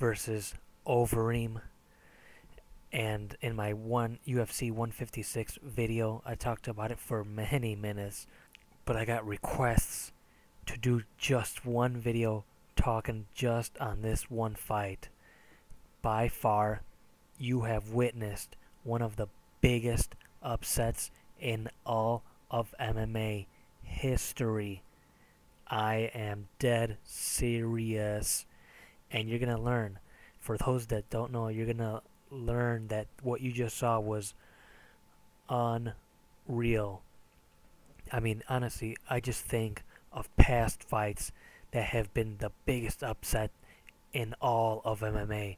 versus Overeem. And in my UFC 156 video, I talked about it for many minutes. But I got requests to do just one video talking just on this one fight. By far, you have witnessed one of the biggest upsets in all of MMA history. I am dead serious. And you're going to learn. For those that don't know, you're going to learn that what you just saw was unreal. I mean, honestly, I just think of past fights that have been the biggest upset in all of MMA.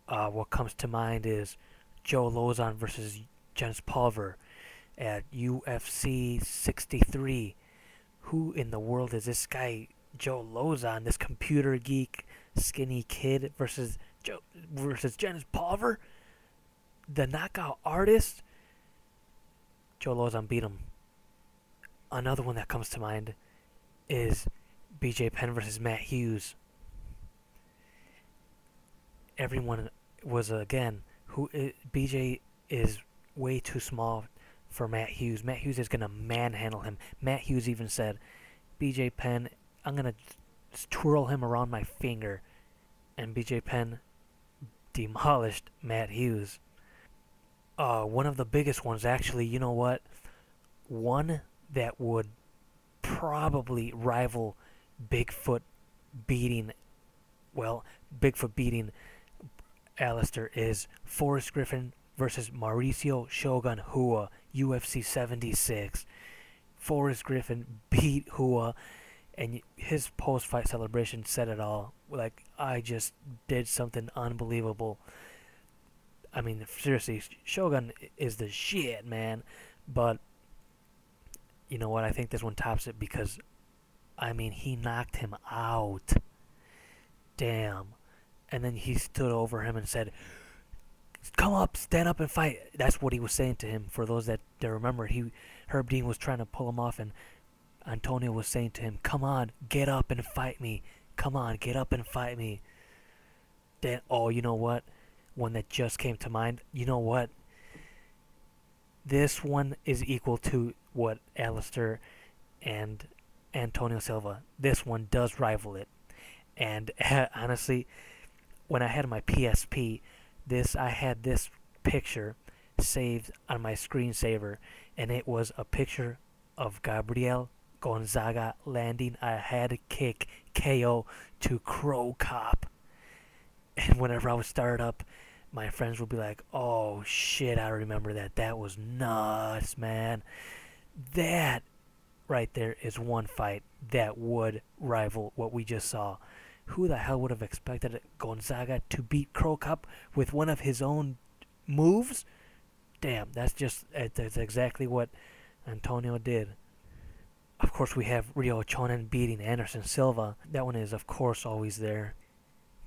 What comes to mind is Joe Lozon versus Jens Pulver at UFC 63. Who in the world is this guy, Joe Lozon, this computer geek, skinny kid versus Jens Pulver, the knockout artist? Joe Lozon beat him. Another one that comes to mind is BJ Penn versus Matt Hughes. Everyone was, again, BJ is way too small for Matt Hughes. Matt Hughes is going to manhandle him. Matt Hughes even said, BJ Penn, I'm going to twirl him around my finger. And BJ Penn demolished Matt Hughes. One of the biggest ones, actually, you know what? One that would probably rival Bigfoot beating Alistair is Forrest Griffin versus Mauricio Shogun Hua, UFC 76. Forrest Griffin beat Hua, and his post-fight celebration said it all. Like, I just did something unbelievable. I mean, seriously, Shogun is the shit, man. But you know what? I think this one tops it because, I mean, he knocked him out. Damn. And then he stood over him and said, come up, stand up and fight. That's what he was saying to him. For those that remember, Herb Dean was trying to pull him off, and Antonio was saying to him, come on, get up and fight me. Come on, get up and fight me. Then, you know what? One that just came to mind. You know what? This one is equal to what Alistair and Antonio Silva. This one does rival it. And honestly, when I had my PSP, I had this picture saved on my screensaver, and it was a picture of Gabriel Gonzaga landing a head kick KO to Crow Cop. And whenever I would start up, my friends would be like, oh shit, I remember that. That was nuts, man. That right there is one fight that would rival what we just saw. Who the hell would have expected Gonzaga to beat Crow Cop with one of his own moves? Damn, that's exactly what Antonio did. Of course, we have Rio Chonen beating Anderson Silva. That one is, of course, always there.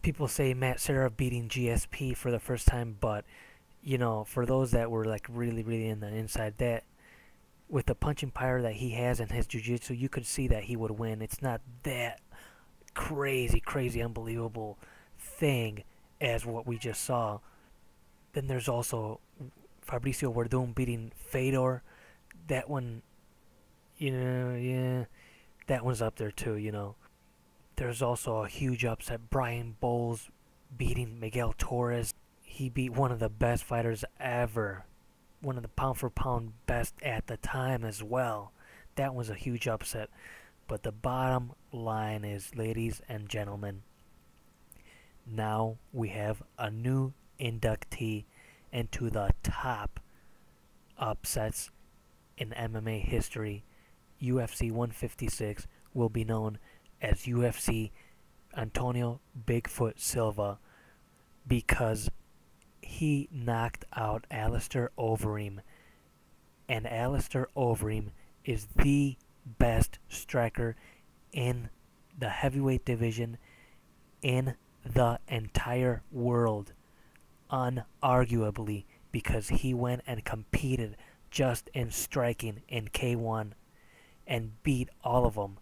People say Matt Serra beating GSP for the first time, but, you know, for those that were, like, really, really in the inside, that with the punching power that he has in his jiu-jitsu, you could see that he would win. It's not that crazy, unbelievable thing as what we just saw. Then there's also Fabricio Werdum beating Fedor. That one, you know, yeah, that one's up there too, you know. There's also a huge upset. Brian Bowles beating Miguel Torres. He beat one of the best fighters ever. One of the pound-for-pound best at the time as well. That was a huge upset. But the bottom line is, ladies and gentlemen, now we have a new inductee into the top upsets in MMA history. UFC 156 will be known as UFC Antonio Bigfoot Silva because he knocked out Alistair Overeem. And Alistair Overeem is the best striker in the heavyweight division in the entire world, unarguably, because he went and competed just in striking in K1 and beat all of them,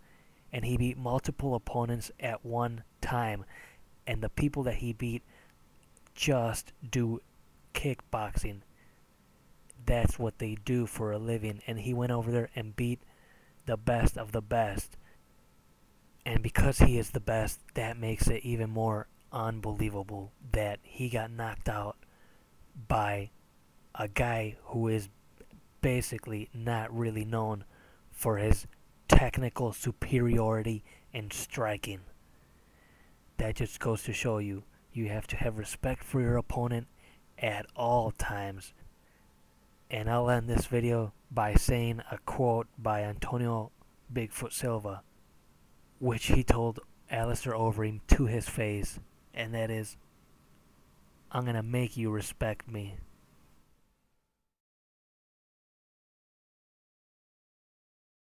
and he beat multiple opponents at one time. And the people that he beat just do kickboxing. That's what they do for a living. And he went over there and beat the best of the best. And because he is the best, that makes it even more unbelievable that he got knocked out by a guy who is basically not really known for his technical superiority in striking. That just goes to show you, you have to have respect for your opponent at all times. And I'll end this video by saying a quote by Antonio Bigfoot Silva, which he told Alistair Overeem to his face, and that is, "I'm gonna make you respect me."